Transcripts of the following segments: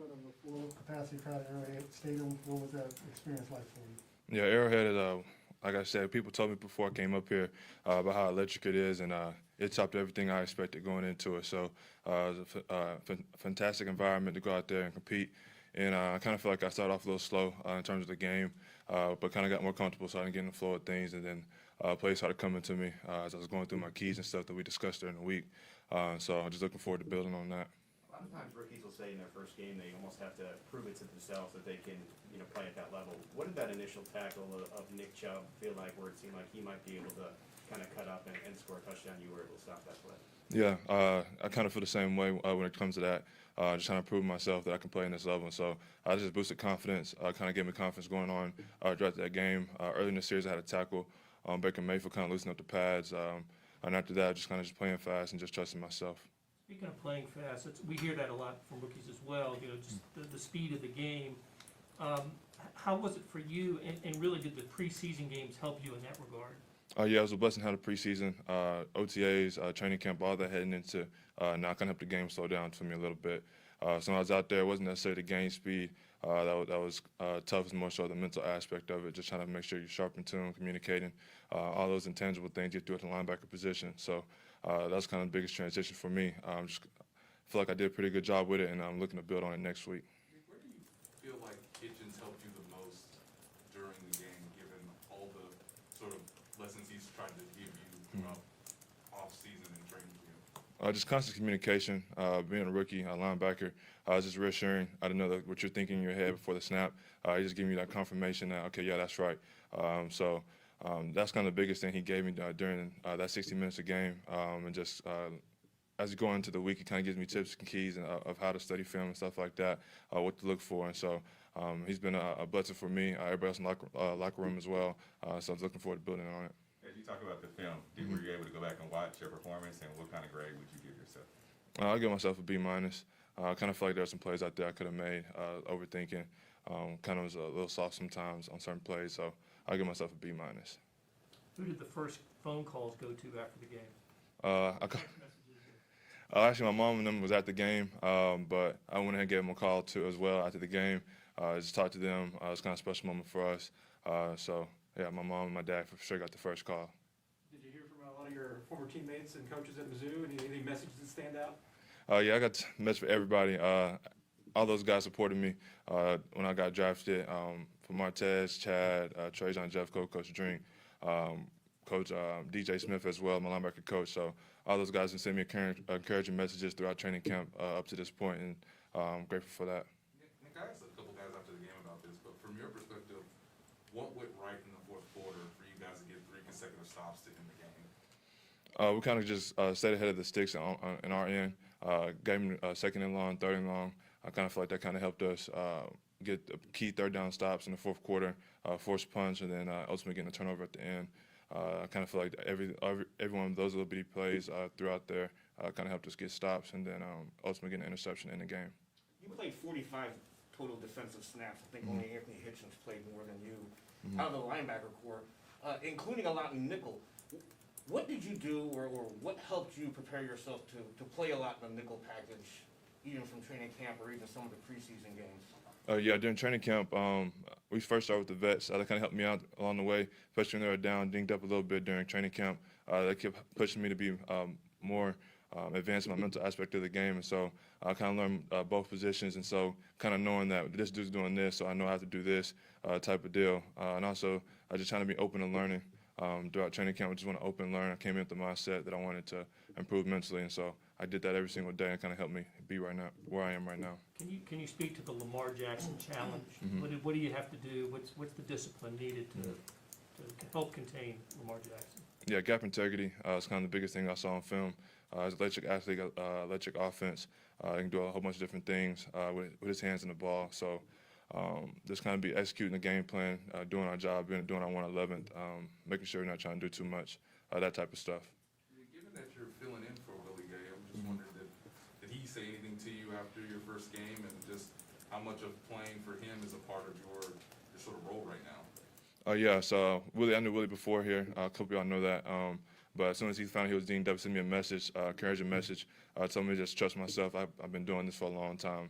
front of a full capacity crowd at Arrowhead Stadium. What was that experience like for you? Yeah, Arrowhead is, like I said, people told me before I came up here about how electric it is, and it topped everything I expected going into it. So it was a fantastic environment to go out there and compete. And I kind of feel like I started off a little slow in terms of the game, but kind of got more comfortable, so I didn't get in the flow of things, and then plays started coming to me as I was going through my keys and stuff that we discussed during the week. So I'm just looking forward to building on that. A lot of times rookies will say in their first game they almost have to prove it to themselves that they can, play at that level. What did that initial tackle of Nick Chubb feel like, where it seemed like he might be able to kind of cut up and score a touchdown? You were able to stop that play. Yeah, I kind of feel the same way when it comes to that. Just trying to prove myself that I can play in this level. So I just boosted confidence, kind of gave me confidence going on throughout that game. Early in the series, I had a tackle. Baker Mayfield kind of loosened up the pads. And after that, just kind of playing fast and just trusting myself. Speaking of playing fast, we hear that a lot from rookies as well, just the speed of the game. How was it for you, and really did the preseason games help you in that regard? Yeah, it was a blessing to have the preseason, OTAs, training camp, all that heading into now kind of help the game slow down for me a little bit. So when I was out there, it wasn't necessarily to gain speed. That was tough. It's more so the mental aspect of it, just trying to make sure you're sharp in tune, communicating, all those intangible things you do at the linebacker position. So that's kind of the biggest transition for me. Just feel like I did a pretty good job with it, and I'm looking to build on it next week. Where do you feel like Kitchens helped you the most during the game, given all the sort of lessons he's tried to give you throughout off-season and training camp? Just constant communication. Being a rookie, a linebacker, just reassuring. I didn't know what you're thinking in your head before the snap. He just gave me that confirmation that, okay, yeah, that's right. So that's kind of the biggest thing he gave me during that 60 minutes of game. And just as you go into the week, he kind of gives me tips and keys of how to study film and stuff like that, what to look for. And so he's been a blessing for me, everybody else in the locker room as well. So I'm looking forward to building on it. As you talk about the film, were you able to go back and watch your performance, and what kind of grade would you give yourself? I'll give myself a B-. I kind of feel like there are some plays out there I could have made, overthinking. Kind of was a little soft sometimes on certain plays, so I'll give myself a B-. Who did the first phone calls go to after the game? Actually, my mom and them was at the game, but I went ahead and gave them a call too as well after the game. Just talked to them. It was kind of a special moment for us. So yeah, my mom and my dad for sure got the first call. Did you hear from a lot of your former teammates and coaches at Mizzou? Any messages that stand out? Yeah, I got to mess with everybody. All those guys supported me when I got drafted. From Martez, Chad, Trajan, Jeffco, Coach Drink, Coach DJ Smith as well, my linebacker coach. So all those guys have sent me encouraging messages throughout training camp up to this point, and I'm grateful for that. Nick, I asked a couple guys after the game about this, but from your perspective, what went right in the fourth quarter for you guys to get 3 consecutive stops to end the game? We kind of just stayed ahead of the sticks in our end. Gave them second and long, third and long. I kind of feel like that kind of helped us get key third down stops in the fourth quarter, force punch, and then ultimately getting a turnover at the end. I kind of feel like every one of those little bitty plays throughout there kind of helped us get stops, and then ultimately get an interception in the game. You played 45 total defensive snaps. I think only Anthony Hitchens played more than you out of the linebacker core, including a lot in nickel. What did you do, or what helped you prepare yourself to play a lot in the nickel package, even from training camp or even some of the preseason games? Yeah, during training camp, we first started with the vets. That kind of helped me out along the way, especially when they were down, dinged up a little bit during training camp. That kept pushing me to be more advanced in my mental aspect of the game. And so I kind of learned both positions. And so kind of knowing that this dude's doing this, so I know I have to do this type of deal. And also just trying to be open and learning. Throughout training camp, I just want to open and learn. I came in with the mindset that I wanted to improve mentally, and so I did that every single day, and kind of helped me be right now where I am right now. Can you speak to the Lamar Jackson challenge? What do you have to do? What's the discipline needed to help contain Lamar Jackson? Yeah, gap integrity is kind of the biggest thing I saw on film. He's an electric athlete, electric offense. He can do a whole bunch of different things with his hands in the ball. So just kind of be executing the game plan, doing our job, doing our 111th, making sure we're not trying to do too much, that type of stuff. Given that you're filling in for Willie Gay, I'm just wondering, did he say anything to you after your first game, and just how much of playing for him is a part of your sort of role right now? Yeah, so Willie, I knew Willie before here. A couple of y'all know that. But as soon as he found he was deemed up, sent me a message, encouraging message, told me to just trust myself. I've been doing this for a long time.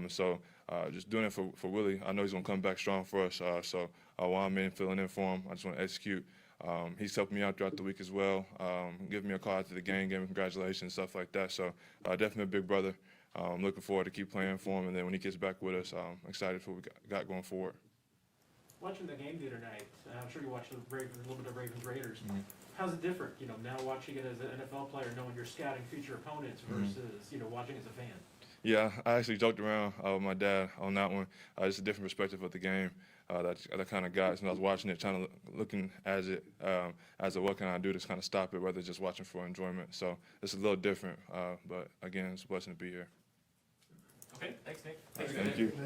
So just doing it for Willie, I know he's going to come back strong for us. So while I'm filling in for him, I just want to execute. He's helping me out throughout the week as well, giving me a call after the game, giving me congratulations, stuff like that. So definitely a big brother. I'm looking forward to keep playing for him, and then when he gets back with us, I'm excited for what we got going forward. Watching the game the other night, I'm sure you watched the Ravens, a little bit of Ravens Raiders. Mhm. How's it different, now watching it as an NFL player, knowing you're scouting future opponents versus, watching as a fan? Yeah, I actually joked around with my dad on that one. Just a different perspective of the game that I kind of got. So I was watching it, trying to looking at it as a what can I do to kind of stop it, rather than just watching for enjoyment. So it's a little different, but again, it's a blessing to be here. Okay, thanks, Nick. Thank you.